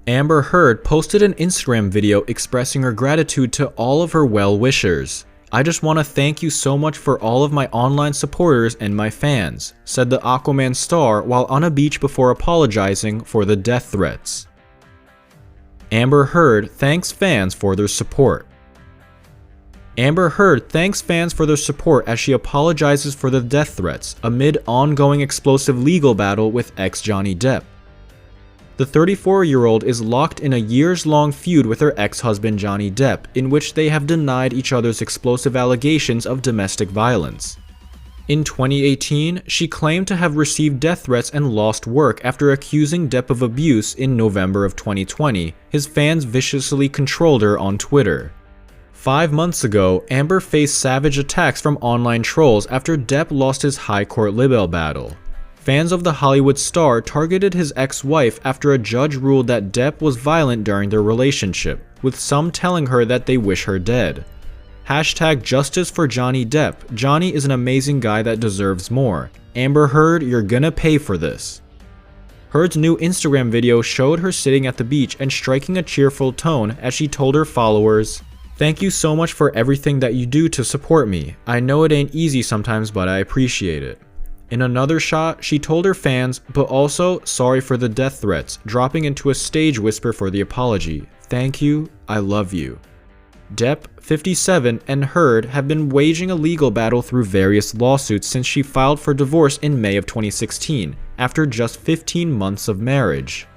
Amber Heard posted an Instagram video expressing her gratitude to all of her well-wishers. "I just want to thank you so much for all of my online supporters and my fans," said the Aquaman star while on a beach before apologizing for the death threats. Amber Heard thanks fans for their support. Amber Heard thanks fans for their support as she apologizes for the death threats amid ongoing explosive legal battle with ex-Johnny Depp. The 34-year-old is locked in a years-long feud with her ex-husband Johnny Depp, in which they have denied each other's explosive allegations of domestic violence. In 2018, she claimed to have received death threats and lost work after accusing Depp of abuse. In November of 2020, his fans viciously controlled her on Twitter. 5 months ago, Amber faced savage attacks from online trolls after Depp lost his high court libel battle. Fans of the Hollywood star targeted his ex-wife after a judge ruled that Depp was violent during their relationship, with some telling her that they wish her dead. #Justice for Johnny Depp. Johnny is an amazing guy that deserves more. Amber Heard, you're gonna pay for this. Heard's new Instagram video showed her sitting at the beach and striking a cheerful tone as she told her followers, "Thank you so much for everything that you do to support me. I know it ain't easy sometimes, but I appreciate it." In another shot, she told her fans, but also sorry for the death threats, dropping into a stage whisper for the apology. "Thank you, I love you." Depp, 57, and Heard have been waging a legal battle through various lawsuits since she filed for divorce in May of 2016, after just 15 months of marriage.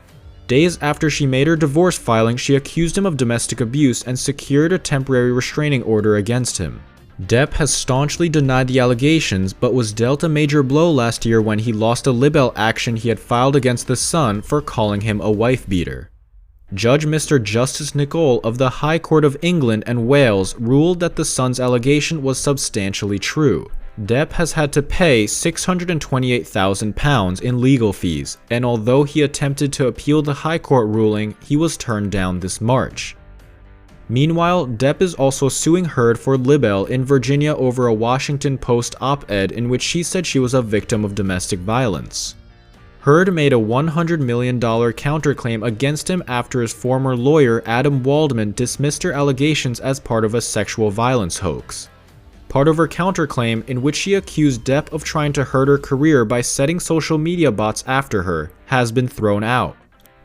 Days after she made her divorce filing, she accused him of domestic abuse and secured a temporary restraining order against him. Depp has staunchly denied the allegations, but was dealt a major blow last year when he lost a libel action he had filed against The Sun for calling him a wife-beater. Judge Mr. Justice Nicol of the High Court of England and Wales ruled that The Sun's allegation was substantially true. Depp has had to pay £628,000 in legal fees, and although he attempted to appeal the High Court ruling, he was turned down this March. Meanwhile, Depp is also suing Heard for libel in Virginia over a Washington Post op-ed in which she said she was a victim of domestic violence. Heard made a $100 million counterclaim against him after his former lawyer Adam Waldman dismissed her allegations as part of a sexual violence hoax. Part of her counterclaim, in which she accused Depp of trying to hurt her career by setting social media bots after her, has been thrown out.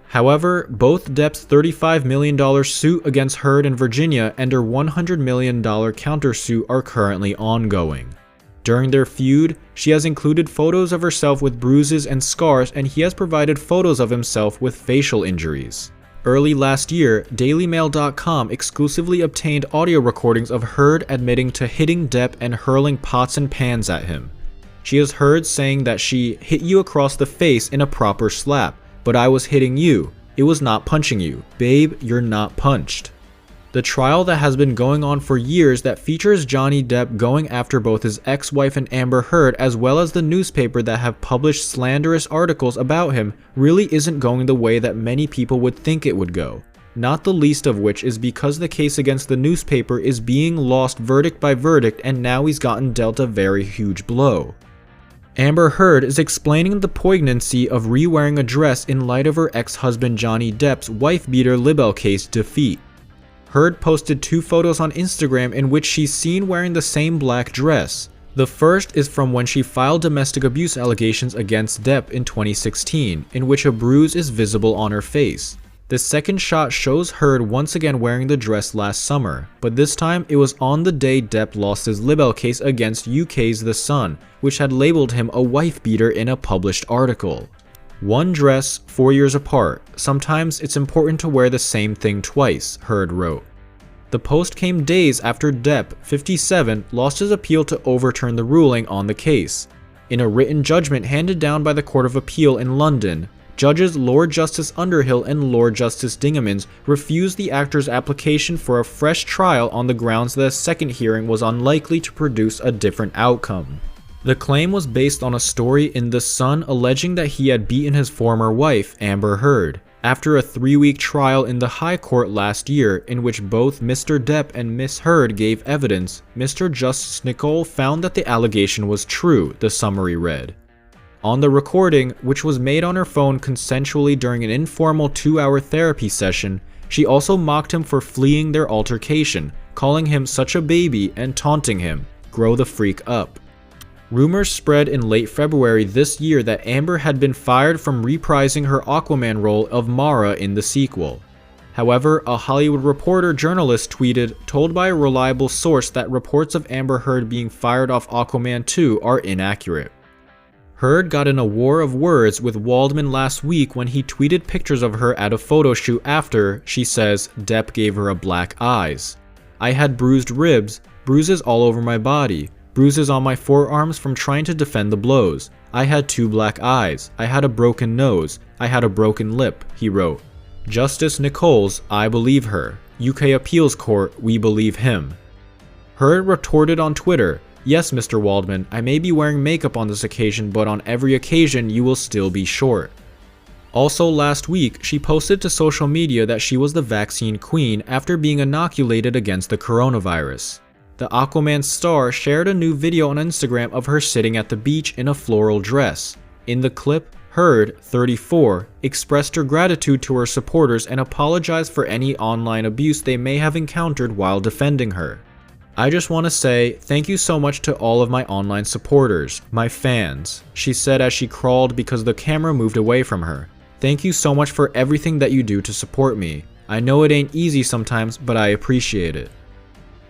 However, both Depp's $35 million suit against Heard in Virginia and her $100 million countersuit are currently ongoing. During their feud, she has included photos of herself with bruises and scars, and he has provided photos of himself with facial injuries. Early last year, DailyMail.com exclusively obtained audio recordings of Heard admitting to hitting Depp and hurling pots and pans at him. She is heard saying that she hit you across the face in a proper slap, but I was hitting you. It was not punching you. Babe, you're not punched. The trial that has been going on for years that features Johnny Depp going after both his ex-wife and Amber Heard, as well as the newspaper that have published slanderous articles about him, really isn't going the way that many people would think it would go. Not the least of which is because the case against the newspaper is being lost verdict by verdict, and now he's gotten dealt a very huge blow. Amber Heard is explaining the poignancy of re-wearing a dress in light of her ex-husband Johnny Depp's wife-beater libel case defeat. Heard posted 2 photos on Instagram in which she's seen wearing the same black dress. The first is from when she filed domestic abuse allegations against Depp in 2016, in which a bruise is visible on her face. The second shot shows Heard once again wearing the dress last summer, but this time it was on the day Depp lost his libel case against UK's The Sun, which had labeled him a wife-beater in a published article. One dress, 4 years apart. Sometimes it's important to wear the same thing twice, Heard wrote. The post came days after Depp, 57, lost his appeal to overturn the ruling on the case. In a written judgment handed down by the Court of Appeal in London, Judges Lord Justice Underhill and Lord Justice Dingemans refused the actor's application for a fresh trial on the grounds that a second hearing was unlikely to produce a different outcome. The claim was based on a story in The Sun alleging that he had beaten his former wife, Amber Heard, after a 3-week trial in the High Court last year in which both Mr. Depp and Miss Heard gave evidence. Mr. Justice Nicol found that the allegation was true, the summary read. On the recording, which was made on her phone consensually during an informal 2-hour therapy session, she also mocked him for fleeing their altercation, calling him such a baby and taunting him, "Grow the freak up." Rumors spread in late February this year that Amber had been fired from reprising her Aquaman role of Mara in the sequel. However, a Hollywood Reporter journalist tweeted, told by a reliable source that reports of Amber Heard being fired off Aquaman 2 are inaccurate. Heard got in a war of words with Waldman last week when he tweeted pictures of her at a photo shoot after, she says, Depp gave her a black eyes. "I had bruised ribs, bruises all over my body, bruises on my forearms from trying to defend the blows. I had 2 black eyes, I had a broken nose, I had a broken lip," he wrote. Justice Nichols, "I believe her. UK Appeals Court, we believe him." Heard retorted on Twitter, "Yes, Mr. Waldman, I may be wearing makeup on this occasion, but on every occasion you will still be short." Also last week, she posted to social media that she was the vaccine queen after being inoculated against the coronavirus. The Aquaman star shared a new video on Instagram of her sitting at the beach in a floral dress. In the clip, Heard, 34, expressed her gratitude to her supporters and apologized for any online abuse they may have encountered while defending her. "I just want to say thank you so much to all of my online supporters, my fans," she said as she crawled because the camera moved away from her. "Thank you so much for everything that you do to support me. I know it ain't easy sometimes, but I appreciate it."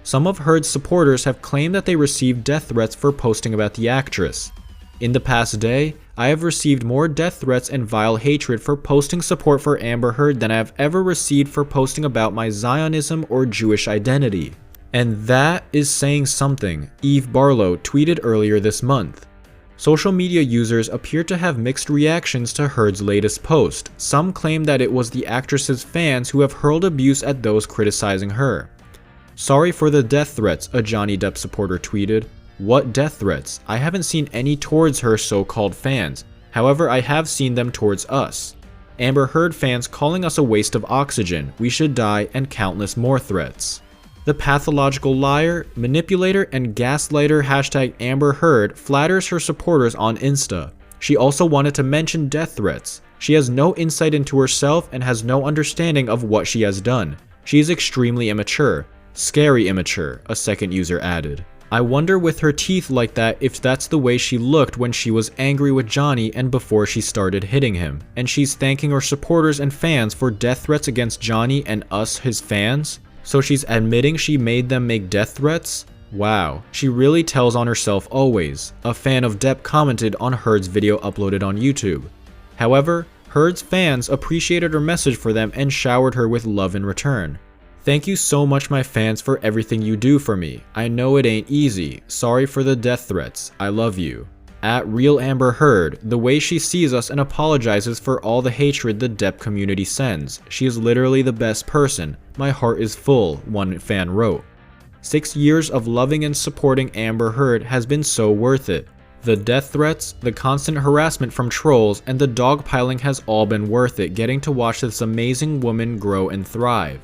Some of Heard's supporters have claimed that they received death threats for posting about the actress. "In the past day, I have received more death threats and vile hatred for posting support for Amber Heard than I have ever received for posting about my Zionism or Jewish identity. And that is saying something," Eve Barlow tweeted earlier this month. Social media users appear to have mixed reactions to Heard's latest post. Some claim that it was the actress's fans who have hurled abuse at those criticizing her. "Sorry for the death threats," a Johnny Depp supporter tweeted. "What death threats? I haven't seen any towards her so-called fans. However, I have seen them towards us. Amber Heard fans calling us a waste of oxygen, we should die, and countless more threats." The pathological liar, manipulator, and gaslighter #Amber Heard flatters her supporters on Insta. She also wanted to mention death threats. She has no insight into herself and has no understanding of what she has done. She is extremely immature. Scary immature, a second user added. "I wonder with her teeth like that if that's the way she looked when she was angry with Johnny and before she started hitting him. And she's thanking her supporters and fans for death threats against Johnny and us, his fans? So she's admitting she made them make death threats? Wow, she really tells on herself always," a fan of Depp commented on Heard's video uploaded on YouTube. However, Heard's fans appreciated her message for them and showered her with love in return. "Thank you so much, my fans, for everything you do for me. I know it ain't easy. Sorry for the death threats. I love you." At Real Amber Heard, the way she sees us and apologizes for all the hatred the Depp community sends. "She is literally the best person. My heart is full," one fan wrote. 6 years of loving and supporting Amber Heard has been so worth it. The death threats, the constant harassment from trolls, and the dogpiling has all been worth it getting to watch this amazing woman grow and thrive.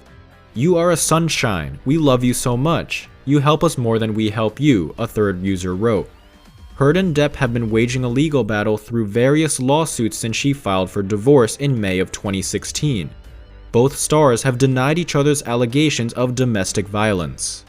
"You are a sunshine. We love you so much. You help us more than we help you," a third user wrote. Heard and Depp have been waging a legal battle through various lawsuits since she filed for divorce in May of 2016. Both stars have denied each other's allegations of domestic violence.